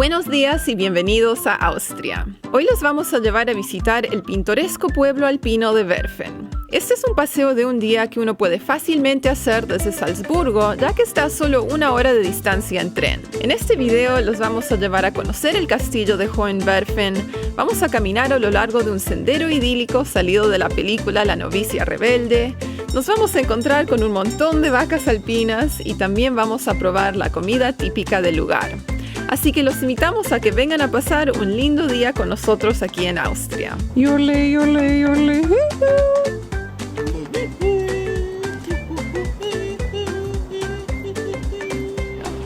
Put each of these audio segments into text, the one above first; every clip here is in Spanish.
Buenos días y bienvenidos a Austria. Hoy los vamos a llevar a visitar el pintoresco pueblo alpino de Werfen. Este es un paseo de un día que uno puede fácilmente hacer desde Salzburgo, ya que está a solo 1 hora de distancia en tren. En este video los vamos a llevar a conocer el castillo de Hohenwerfen, vamos a caminar a lo largo de un sendero idílico salido de la película La novicia rebelde, nos vamos a encontrar con un montón de vacas alpinas y también vamos a probar la comida típica del lugar. Así que los invitamos a que vengan a pasar un lindo día con nosotros aquí en Austria. ¡Yole, yole, yole!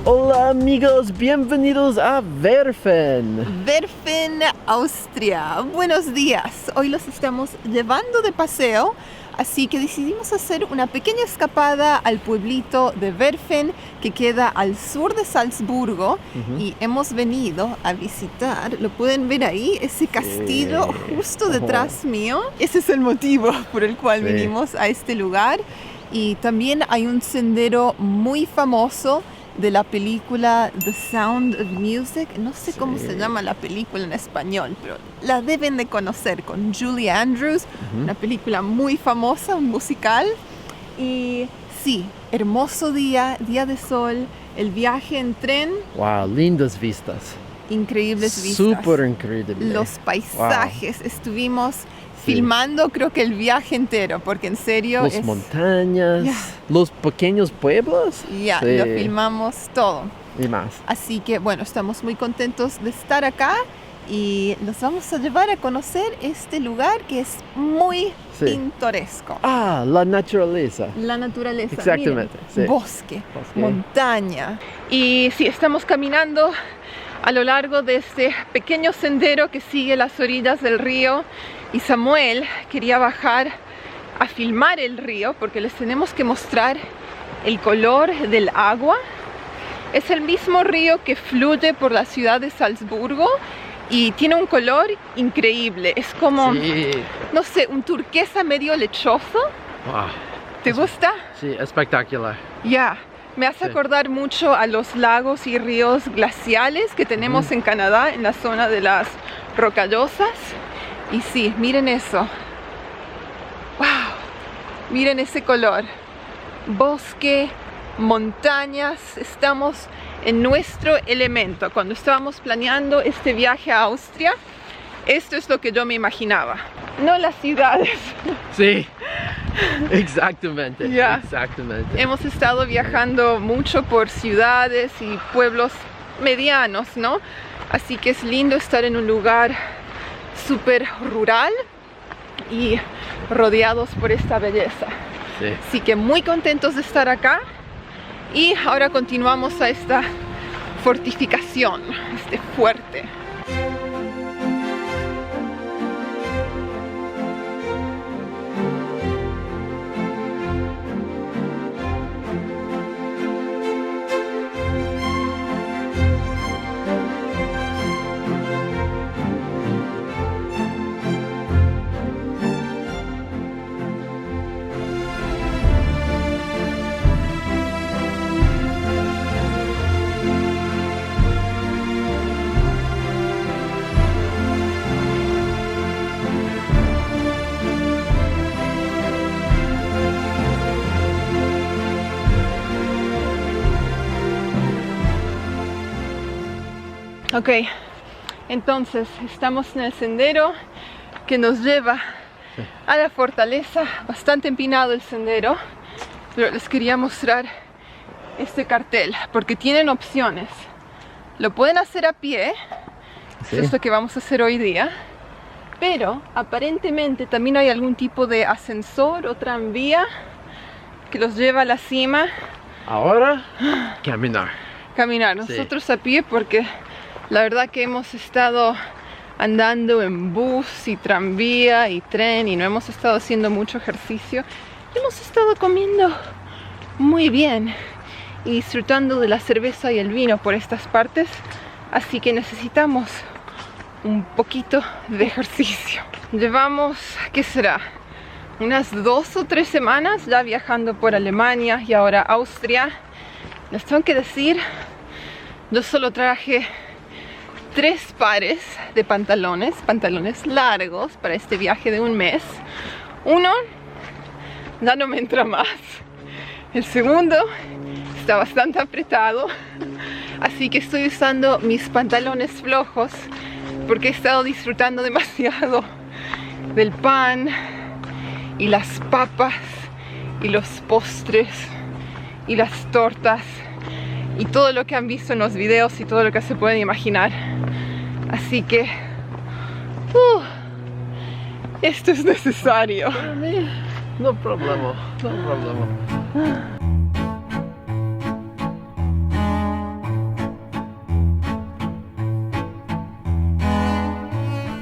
Hola amigos, bienvenidos a Werfen. Werfen, Austria. Buenos días. Hoy los estamos llevando de paseo, así que decidimos hacer una pequeña escapada al pueblito de Werfen que queda al sur de Salzburgo y hemos venido a visitar, lo pueden ver ahí, ese castillo justo detrás mío. Ese es el motivo por el cual venimos a este lugar y también hay un sendero muy famoso de la película The Sound of Music, no sé cómo se llama la película en español, pero la deben de conocer, con Julie Andrews, una película muy famosa, un musical. Y sí, hermoso día, día de sol, el viaje en tren. Wow, lindas vistas. Increíbles vistas. Súper increíble. Los paisajes, estuvimos filmando creo que el viaje entero, porque en serio Las montañas, los pequeños pueblos. Lo filmamos todo. Y más. Así que bueno, estamos muy contentos de estar acá y los vamos a llevar a conocer este lugar que es muy pintoresco. Ah, la naturaleza. La naturaleza. Exactamente. Miren, bosque, montaña. Y sí, estamos caminando a lo largo de este pequeño sendero que sigue las orillas del río. Y Samuel quería bajar a filmar el río porque les tenemos que mostrar el color del agua. Es el mismo río que fluye por la ciudad de Salzburgo y tiene un color increíble. Es como, no sé, un turquesa medio lechoso. Wow. ¿Te gusta? Sí, espectacular. Me hace acordar mucho a los lagos y ríos glaciales que tenemos en Canadá, en la zona de las Rocallosas. Y sí, miren eso. ¡Wow! Miren ese color. Bosque, montañas. Estamos en nuestro elemento. Cuando estábamos planeando este viaje a Austria, esto es lo que yo me imaginaba. No las ciudades. Sí, exactamente. Exactamente. Hemos estado viajando mucho por ciudades y pueblos medianos, ¿no? Así que es lindo estar en un lugar súper rural y rodeados por esta belleza. Así que muy contentos de estar acá y ahora continuamos a esta fortificación, este fuerte. Ok, entonces estamos en el sendero que nos lleva a la fortaleza, bastante empinado el sendero, pero les quería mostrar este cartel porque tienen opciones. Lo pueden hacer a pie, es lo que vamos a hacer hoy día, pero aparentemente también hay algún tipo de ascensor o tranvía que los lleva a la cima. Ahora, caminar. Nosotros a pie porque la verdad que hemos estado andando en bus y tranvía y tren y no hemos estado haciendo mucho ejercicio. Hemos estado comiendo muy bien y disfrutando de la cerveza y el vino por estas partes. Así que necesitamos un poquito de ejercicio. Llevamos, ¿qué será? Unas 2 o 3 semanas ya viajando por Alemania y ahora Austria. Les tengo que decir, yo solo traje 3 pares de pantalones largos para este viaje de un mes. Uno ya no me entra más. El segundo está bastante apretado, así que estoy usando mis pantalones flojos porque he estado disfrutando demasiado del pan y las papas y los postres y las tortas y todo lo que han visto en los videos y todo lo que se pueden imaginar. Así que esto es necesario. No problema, no problema.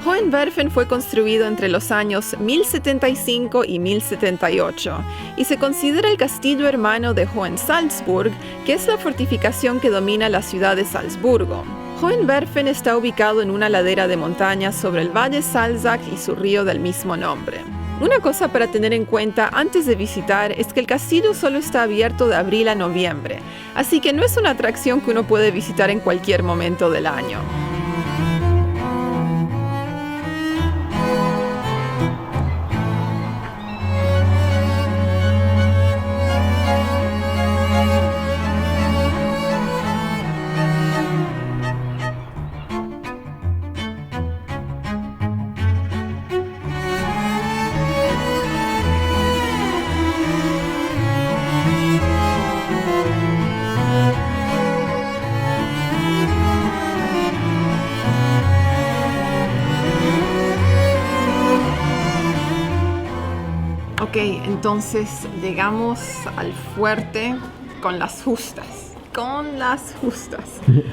Hohenwerfen fue construido entre los años 1075 y 1078 y se considera el castillo hermano de Hohensalzburg, que es la fortificación que domina la ciudad de Salzburgo. Hohenwerfen está ubicado en una ladera de montaña sobre el valle Salzach y su río del mismo nombre. Una cosa para tener en cuenta antes de visitar es que el castillo solo está abierto de abril a noviembre, así que no es una atracción que uno puede visitar en cualquier momento del año. Ok, entonces llegamos al fuerte con las justas.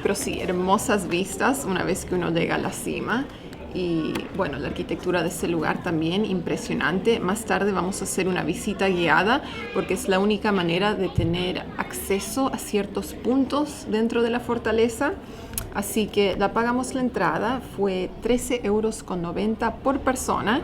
Pero sí, hermosas vistas una vez que uno llega a la cima. Y bueno, la arquitectura de ese lugar también impresionante. Más tarde vamos a hacer una visita guiada porque es la única manera de tener acceso a ciertos puntos dentro de la fortaleza. Así que pagamos la entrada, fue 13,90 € por persona.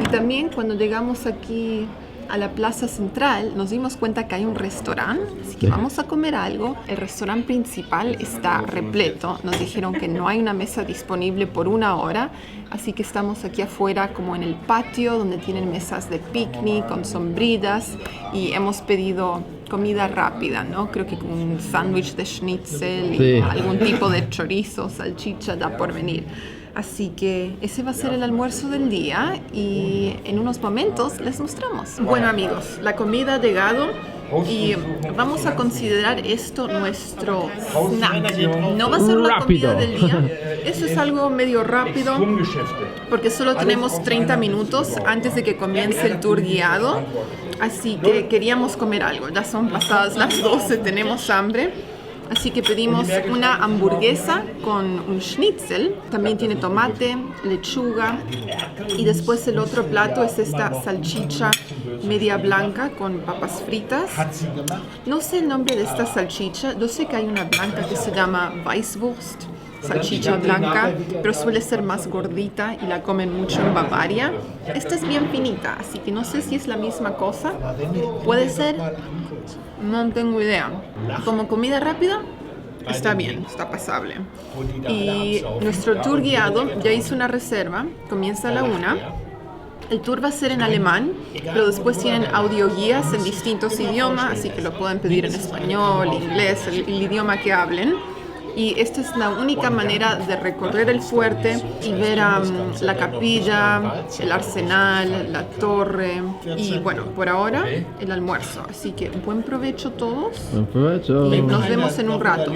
Y también cuando llegamos aquí a la plaza central nos dimos cuenta que hay un restaurante, así que vamos a comer algo. El restaurante principal está repleto, nos dijeron que no hay una mesa disponible por 1 hora, así que estamos aquí afuera como en el patio donde tienen mesas de picnic con sombrillas y hemos pedido comida rápida, ¿no? Creo que con un sándwich de schnitzel y algún tipo de chorizo, salchicha da por venir. Así que ese va a ser el almuerzo del día y en unos momentos les mostramos. Bueno amigos, la comida ha llegado y vamos a considerar esto nuestro snack. No va a ser la comida del día, eso es algo medio rápido porque solo tenemos 30 minutos antes de que comience el tour guiado. Así que queríamos comer algo, ya son pasadas las 12, tenemos hambre. Así que pedimos una hamburguesa con un schnitzel, también tiene tomate, lechuga y después el otro plato es esta salchicha media blanca con papas fritas. No sé el nombre de esta salchicha, yo sé que hay una blanca que se llama Weisswurst, salchicha blanca, pero suele ser más gordita y la comen mucho en Bavaria. Esta es bien finita, así que no sé si es la misma cosa, puede ser. No tengo idea. Como comida rápida, está bien, está pasable. Y nuestro tour guiado ya hizo una reserva, comienza a la 1. El tour va a ser en alemán, pero después tienen audioguías en distintos idiomas, así que lo pueden pedir en español, inglés, el idioma que hablen. Y esta es la única manera de recorrer el fuerte y ver la capilla, el arsenal, la torre y bueno, por ahora el almuerzo. Así que buen provecho todos. Buen provecho. Y nos vemos en un rato.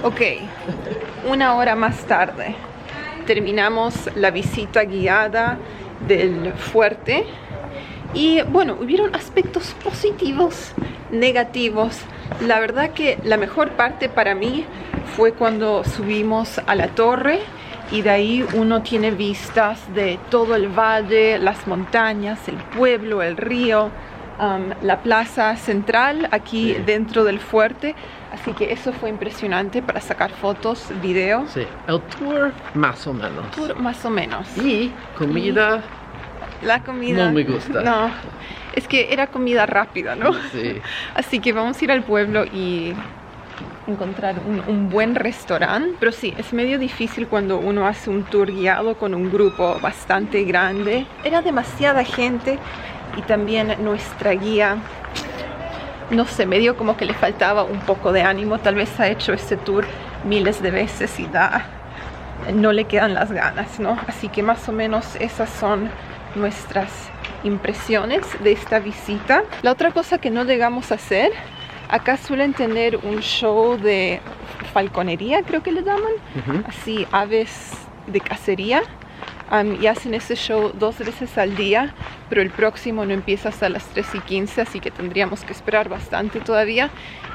Ok, una hora más tarde terminamos la visita guiada del fuerte y bueno, hubieron aspectos positivos, negativos. La verdad que la mejor parte para mí fue cuando subimos a la torre y de ahí uno tiene vistas de todo el valle, las montañas, el pueblo, el río, la plaza central aquí dentro del fuerte. Así que eso fue impresionante para sacar fotos, video. Sí, el tour más o menos. Tour más o menos. Y comida. La comida. No me gusta. No, es que era comida rápida, ¿no? Sí. Así que vamos a ir al pueblo y encontrar un buen restaurante. Pero sí, es medio difícil cuando uno hace un tour guiado con un grupo bastante grande. Era demasiada gente y también nuestra guía, no sé, medio como que le faltaba un poco de ánimo. Tal vez ha hecho este tour miles de veces y no le quedan las ganas, ¿no? Así que más o menos esas son nuestras impresiones de esta visita. La otra cosa que no llegamos a hacer, acá suelen tener un show de falconería, creo que le llaman, así aves de cacería, y hacen ese show 2 veces al día, pero el próximo no empieza hasta las 3:15, así que tendríamos que esperar bastante todavía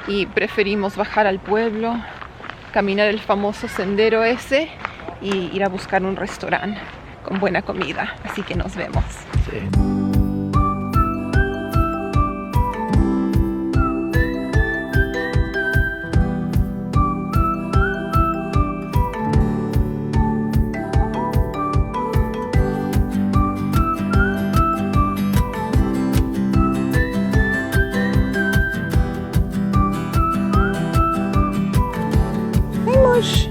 y preferimos bajar al pueblo, caminar el famoso sendero ese y ir a buscar un restaurante con buena comida. Así que nos vemos. Sí. Vamos.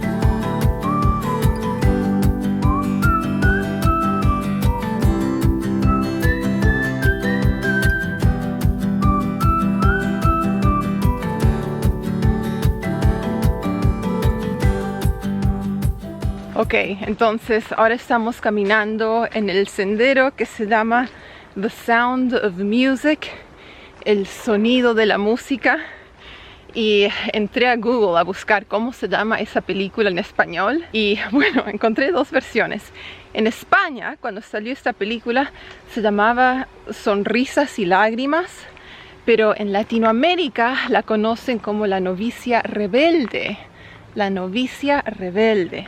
Ok, entonces ahora estamos caminando en el sendero que se llama The Sound of Music, el sonido de la música, y entré a Google a buscar cómo se llama esa película en español y bueno, encontré 2 versiones. En España, cuando salió esta película, se llamaba Sonrisas y Lágrimas, pero en Latinoamérica la conocen como La Novicia Rebelde. La Novicia Rebelde.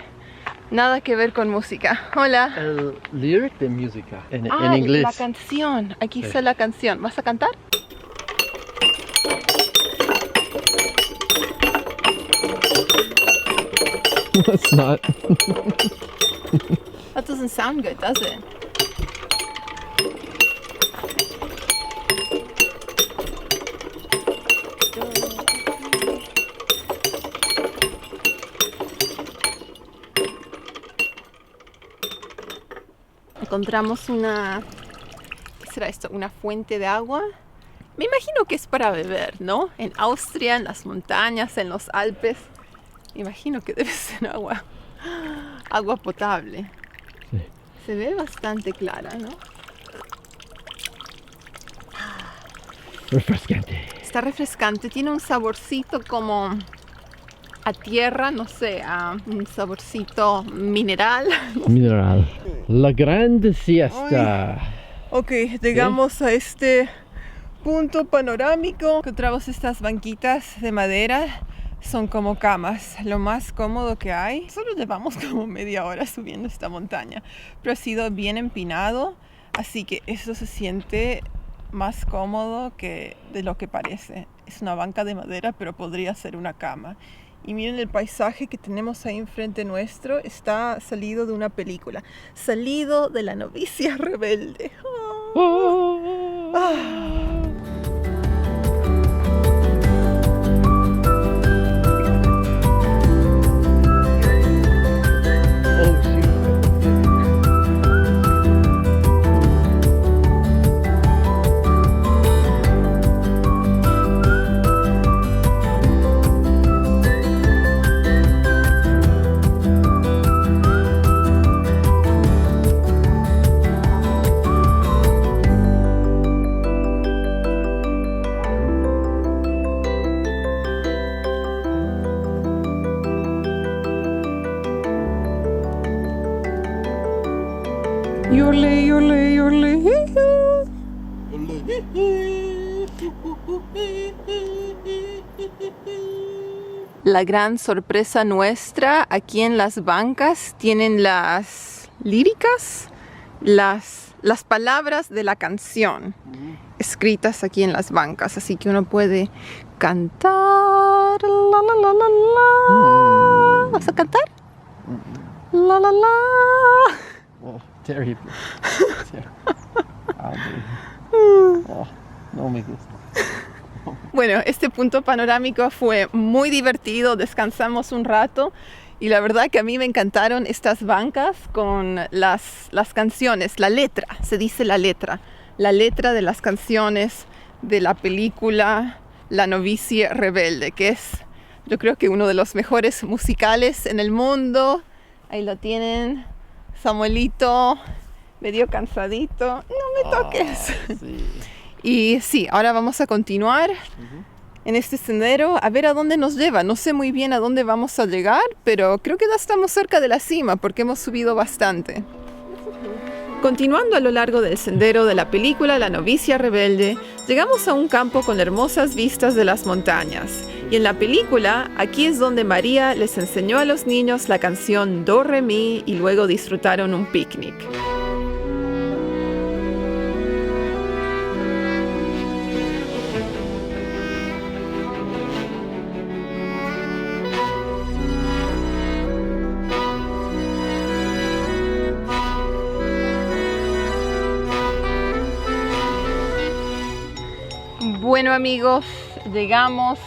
Nada que ver con música. Hola. El lyric de música en inglés. La canción. Aquí está la canción. ¿Vas a cantar? It's not. That doesn't sound good, does it? Encontramos una... ¿Qué será esto? Una fuente de agua. Me imagino que es para beber, ¿no? En Austria, en las montañas, en los Alpes. Me imagino que debe ser agua potable. Sí. Se ve bastante clara, ¿no? Refrescante. Está refrescante. Tiene un saborcito como a tierra, no sé, a un saborcito mineral. Mineral. La grande siesta. Ok, llegamos a este punto panorámico. Encontramos estas banquitas de madera. Son como camas, lo más cómodo que hay. Solo llevamos como media hora subiendo esta montaña, pero ha sido bien empinado, así que eso se siente más cómodo de lo que parece. Es una banca de madera, pero podría ser una cama. Y miren el paisaje que tenemos ahí enfrente nuestro. Está salido de una película. Salido de La Novicia Rebelde. Oh. Ah. La gran sorpresa nuestra aquí en las bancas tienen las líricas, las palabras de la canción escritas aquí en las bancas, así que uno puede cantar. La, la, la, la, la. ¿Vas a cantar? La, la, la. Oh, terrible. Oh, no me gusta. Bueno, este punto panorámico fue muy divertido, descansamos un rato y la verdad que a mí me encantaron estas bancas con las canciones, la letra, se dice la letra de las canciones de la película La novicia rebelde, que es yo creo que uno de los mejores musicales en el mundo. Ahí lo tienen, Samuelito, medio cansadito, no me toques. Sí. Y sí, ahora vamos a continuar en este sendero a ver a dónde nos lleva. No sé muy bien a dónde vamos a llegar, pero creo que ya estamos cerca de la cima porque hemos subido bastante. Continuando a lo largo del sendero de la película La novicia rebelde, llegamos a un campo con hermosas vistas de las montañas. Y en la película, aquí es donde María les enseñó a los niños la canción Do, Re, Mi y luego disfrutaron un picnic. Bueno amigos, llegamos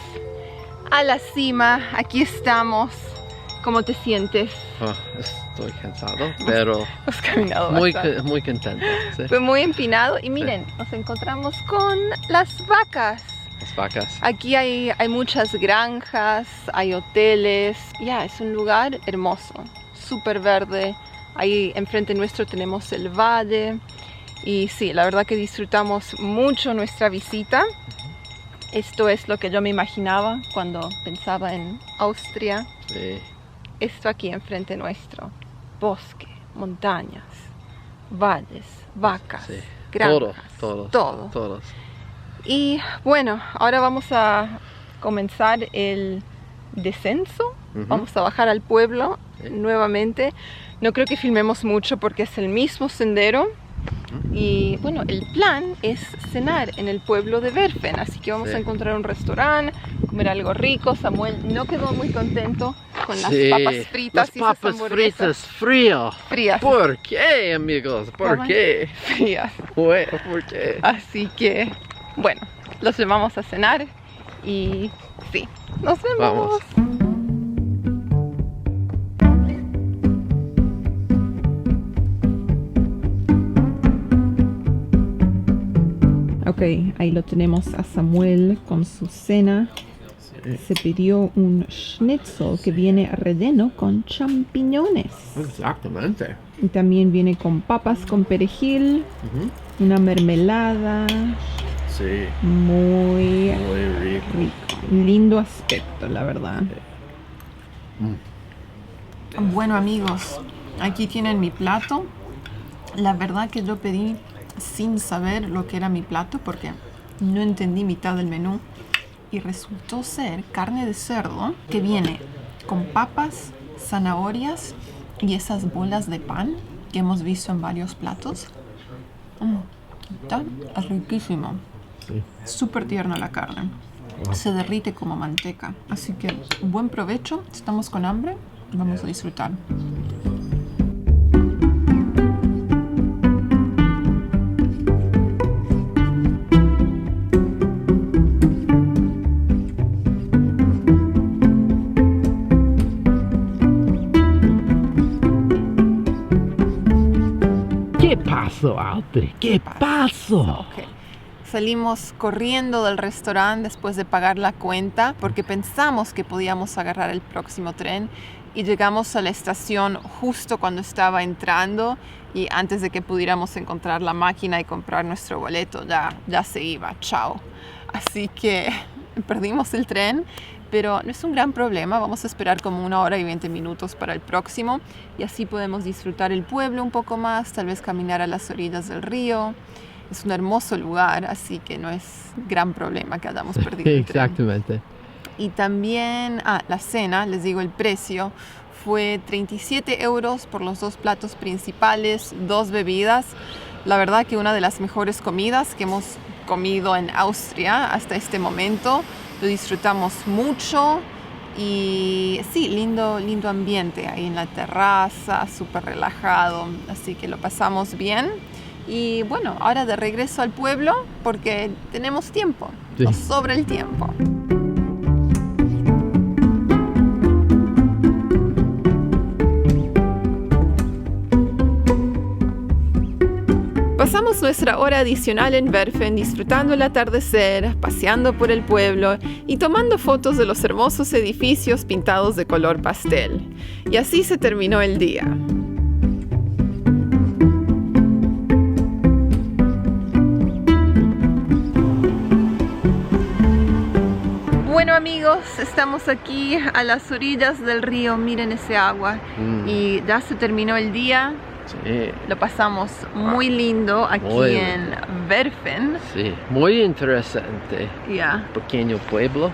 a la cima, aquí estamos. ¿Cómo te sientes? Oh, estoy cansado, pero Has caminado muy bastante. contento. Sí. Fue muy empinado y miren, nos encontramos con las vacas. Las vacas. Aquí hay muchas granjas, hay hoteles, es un lugar hermoso, súper verde. Ahí enfrente nuestro tenemos el valle y sí, la verdad que disfrutamos mucho nuestra visita. Esto es lo que yo me imaginaba cuando pensaba en Austria. Sí. Esto aquí enfrente nuestro, bosque, montañas, valles, vacas, Sí. granjas, Todos. Y bueno, ahora vamos a comenzar el descenso. Vamos a bajar al pueblo nuevamente. No creo que filmemos mucho porque es el mismo sendero. Y bueno, el plan es cenar en el pueblo de Werfen, así que vamos a encontrar un restaurante, comer algo rico. Samuel no quedó muy contento con las papas fritas y las papas fritas frías. ¿Por qué, amigos? ¿Por qué? Frías. Bueno, ¿por qué? Así que, bueno, los llevamos a cenar y sí, nos vemos. Vamos. Ok, ahí lo tenemos a Samuel con su cena. Sí. Se pidió un schnitzel que viene relleno con champiñones. Exactamente. Y también viene con papas con perejil, una mermelada. Sí. Muy rico. rico. Lindo aspecto, la verdad. Bueno amigos, aquí tienen mi plato. La verdad que yo pedí sin saber lo que era mi plato porque no entendí mitad del menú y resultó ser carne de cerdo que viene con papas, zanahorias y esas bolas de pan que hemos visto en varios platos. Está riquísimo. Sí. Súper tierna la carne. Se derrite como manteca. Así que buen provecho. Estamos con hambre. Vamos a disfrutar. ¿Qué pasó, Audrey? ¿Qué pasó? Ok. Salimos corriendo del restaurante después de pagar la cuenta porque pensamos que podíamos agarrar el próximo tren y llegamos a la estación justo cuando estaba entrando y antes de que pudiéramos encontrar la máquina y comprar nuestro boleto ya se iba, chao. Así que perdimos el tren, pero no es un gran problema, vamos a esperar como 1 hora y 20 minutos para el próximo y así podemos disfrutar el pueblo un poco más, tal vez caminar a las orillas del río Es un hermoso lugar, así que no es gran problema que hayamos perdido el tren. Exactamente. Y también, la cena, les digo el precio, fue 37 euros por los 2 platos principales, 2 bebidas. La verdad que una de las mejores comidas que hemos comido en Austria hasta este momento. Lo disfrutamos mucho y sí, lindo ambiente ahí en la terraza, súper relajado, así que lo pasamos bien. Y bueno, ahora de regreso al pueblo porque tenemos tiempo, sí. Nos sobra el tiempo. Pasamos nuestra hora adicional en Werfen disfrutando el atardecer, paseando por el pueblo y tomando fotos de los hermosos edificios pintados de color pastel. Y así se terminó el día. Bueno amigos, estamos aquí a las orillas del río, miren ese agua y ya se terminó el día. Sí. Lo pasamos muy lindo aquí en Werfen. Sí, muy interesante. Pequeño pueblo.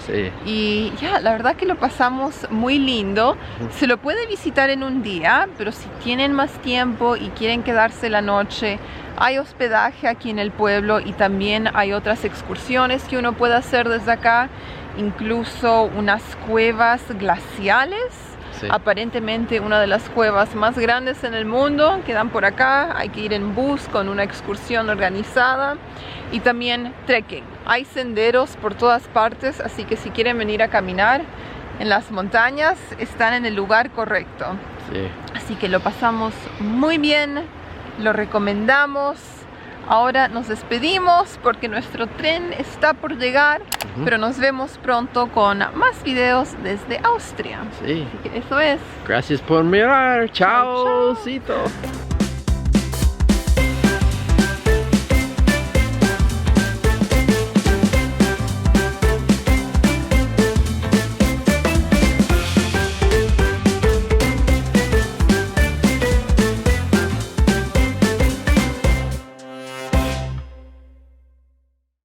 Sí. Y la verdad que lo pasamos muy lindo. Se lo puede visitar en un día, pero si tienen más tiempo y quieren quedarse la noche, hay hospedaje aquí en el pueblo y también hay otras excursiones que uno puede hacer desde acá, incluso unas cuevas glaciales. Sí. Aparentemente una de las cuevas más grandes en el mundo quedan por acá. Hay que ir en bus con una excursión organizada y también trekking. Hay senderos por todas partes, así que si quieren venir a caminar en las montañas están en el lugar correcto. Sí. Así que lo pasamos muy bien, lo recomendamos. Ahora nos despedimos porque nuestro tren está por llegar, pero nos vemos pronto con más videos desde Austria. Sí. Así que eso es. Gracias por mirar. Chao.